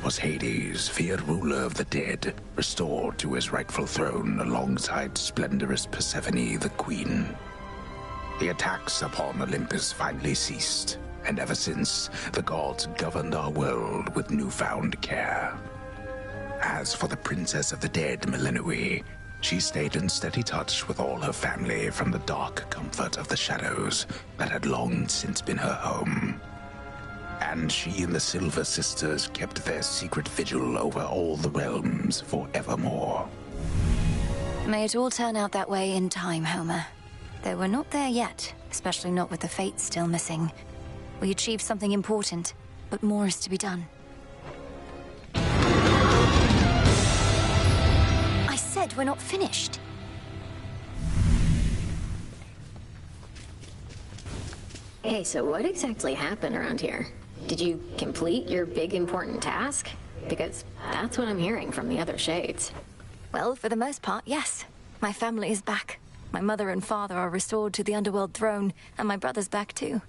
was Hades, feared ruler of the dead, restored to his rightful throne alongside splendorous Persephone, the queen. The attacks upon Olympus finally ceased, and ever since, the gods governed our world with newfound care. As for the princess of the dead, Millenoi, she stayed in steady touch with all her family from the dark comfort of the shadows that had long since been her home. And she and the Silver Sisters kept their secret vigil over all the realms forevermore. May it all turn out that way in time, Homer. Though we're not there yet, especially not with the Fates still missing. We achieved something important, but more is to be done. I said we're not finished. Hey, so what exactly happened around here? Did you complete your big important task? Because that's what I'm hearing from the other shades. Well, for the most part, yes. My family is back. My mother and father are restored to the underworld throne, and my brother's back too.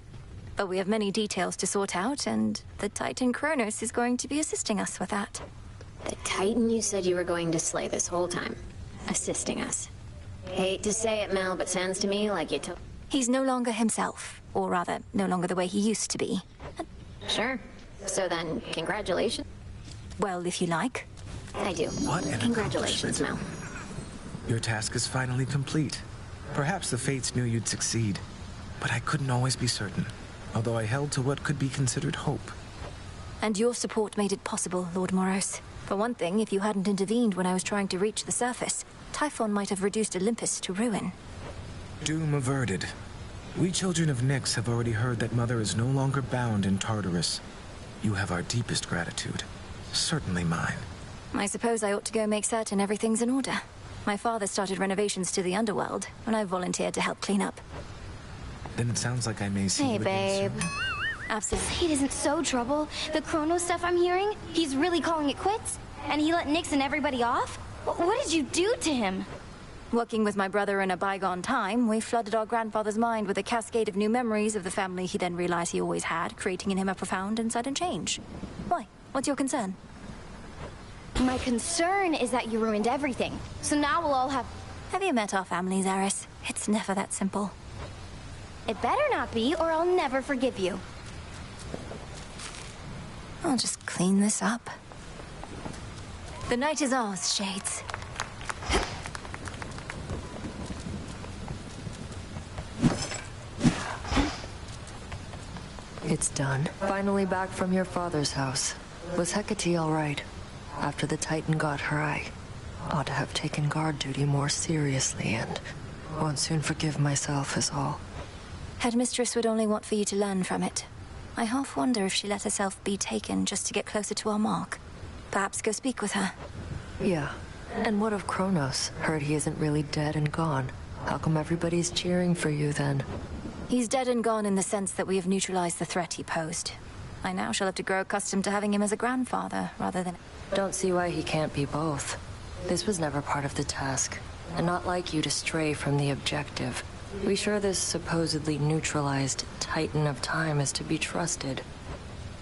But we have many details to sort out, and the Titan CHRONOS is going to be assisting us with that. The Titan you said you were going to slay this whole time. Assisting us. Hate to say it, Mel, but sounds to me like you took... He's no longer himself, or rather, no longer the way he used to be. Sure. So then, congratulations. Well, if you like. I do. What an Congratulations, Mel. Your task is finally complete. Perhaps the Fates knew you'd succeed, but I couldn't always be certain, although I held to what could be considered hope. And your support made it possible, Lord Moros. For one thing, if you hadn't intervened when I was trying to reach the surface, Typhon might have reduced Olympus to ruin. Doom averted. We children of Nyx have already heard that Mother is no longer bound in Tartarus. You have our deepest gratitude. Certainly mine. I suppose I ought to go make certain everything's in order. My father started renovations to the underworld, and I volunteered to help clean up. Then it sounds like I may see you again soon. Absolutely. It isn't so trouble. The CHRONOS stuff I'm hearing, he's really calling it quits? And he let Nyx and everybody off? What did you do to him? Working with my brother in a bygone time, we flooded our grandfather's mind with a cascade of new memories of the family he then realized he always had, creating in him a profound and sudden change. Why? What's your concern? My concern is that you ruined everything. So now we'll all have... Have you met our families, Eris? It's never that simple. It better not be, or I'll never forgive you. I'll just clean this up. The night is ours, Shades. It's done. Finally back from your father's house. Was Hecate all right? After the Titan got her, I ought to have taken guard duty more seriously and won't soon forgive myself is all. Headmistress would only want for you to learn from it. I half wonder if she let herself be taken just to get closer to our mark. Perhaps go speak with her. Yeah. And what of CHRONOS? Heard he isn't really dead and gone. How come everybody's cheering for you then? He's dead and gone in the sense that we have neutralized the threat he posed. I now shall have to grow accustomed to having him as a grandfather, rather than... Don't see why he can't be both. This was never part of the task, and not like you to stray from the objective. We sure this supposedly neutralized Titan of Time is to be trusted.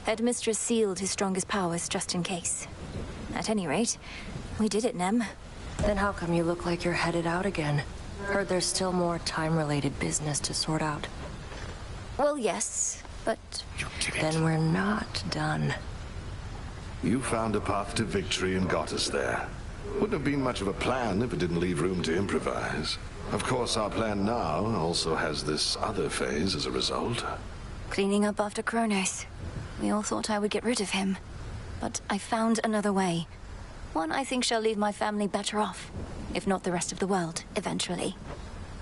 Headmistress sealed his strongest powers just in case. At any rate, we did it, Nem. Then how come you look like you're headed out again? Heard there's still more time-related business to sort out. Well, yes, but... Then we're not done. You found a path to victory and got us there. Wouldn't have been much of a plan if it didn't leave room to improvise. Of course, our plan now also has this other phase as a result. Cleaning up after CHRONOS. We all thought I would get rid of him. But I found another way. One I think shall leave my family better off. If not the rest of the world, eventually.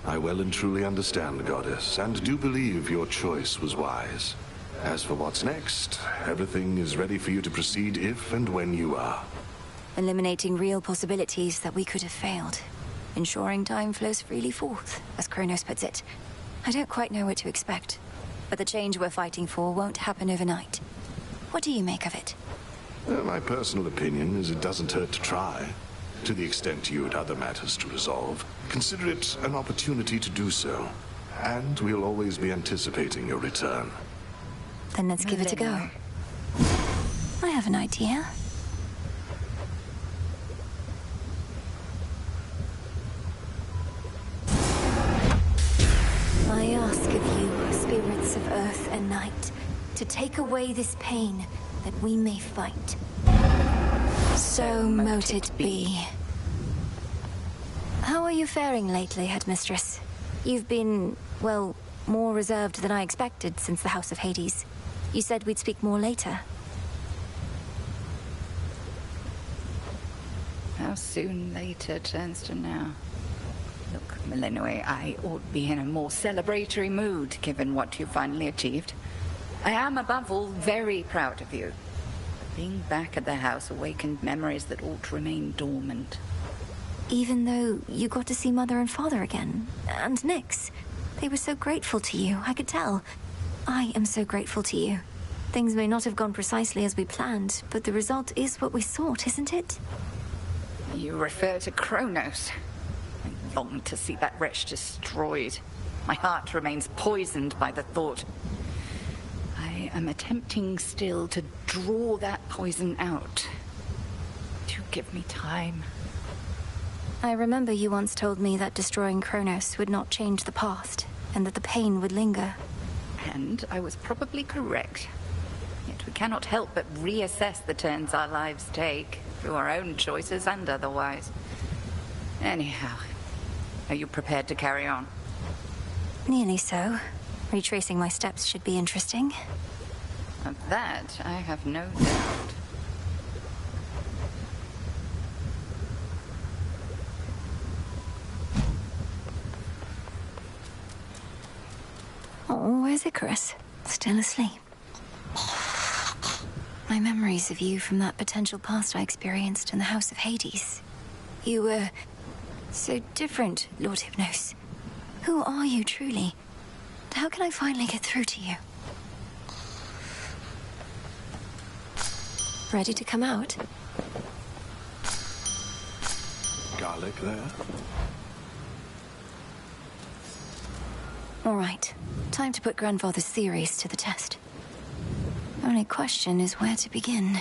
I well and truly understand, Goddess, and do believe your choice was wise. As for what's next, everything is ready for you to proceed if and when you are. Eliminating real possibilities that we could have failed. Ensuring time flows freely forth, as CHRONOS puts it. I don't quite know what to expect, but the change we're fighting for won't happen overnight. What do you make of it? My personal opinion is it doesn't hurt to try. To the extent you had other matters to resolve, consider it an opportunity to do so. And we'll always be anticipating your return. Then let's give it a go. I have an idea. a night to take away this pain that we may fight. So mote it be. How are you faring lately, Headmistress? You've been, well, more reserved than I expected since the House of Hades. You said we'd speak more later. How soon later turns to now. Look, Melinoi, I ought to be in a more celebratory mood, given what you finally achieved. I am, above all, very proud of you. Being back at the house awakened memories that ought to remain dormant. Even though you got to see Mother and Father again, and Nyx, they were so grateful to you, I could tell. I am so grateful to you. Things may not have gone precisely as we planned, but the result is what we sought, isn't it? You refer to CHRONOS. I long to see that wretch destroyed. My heart remains poisoned by the thought. I am attempting still to draw that poison out. Do give me time. I remember you once told me that destroying CHRONOS would not change the past, and that the pain would linger. And I was probably correct. Yet we cannot help but reassess the turns our lives take, through our own choices and otherwise. Anyhow, are you prepared to carry on? Nearly so. Retracing my steps should be interesting. Of that, I have no doubt. Oh, where's Icarus? Still asleep. My memories of you from that potential past I experienced in the House of Hades. You were so different, Lord Hypnos. Who are you, truly? How can I finally get through to you? Ready to come out? Garlic there? All right. Time to put Grandfather's theories to the test. Only question is where to begin.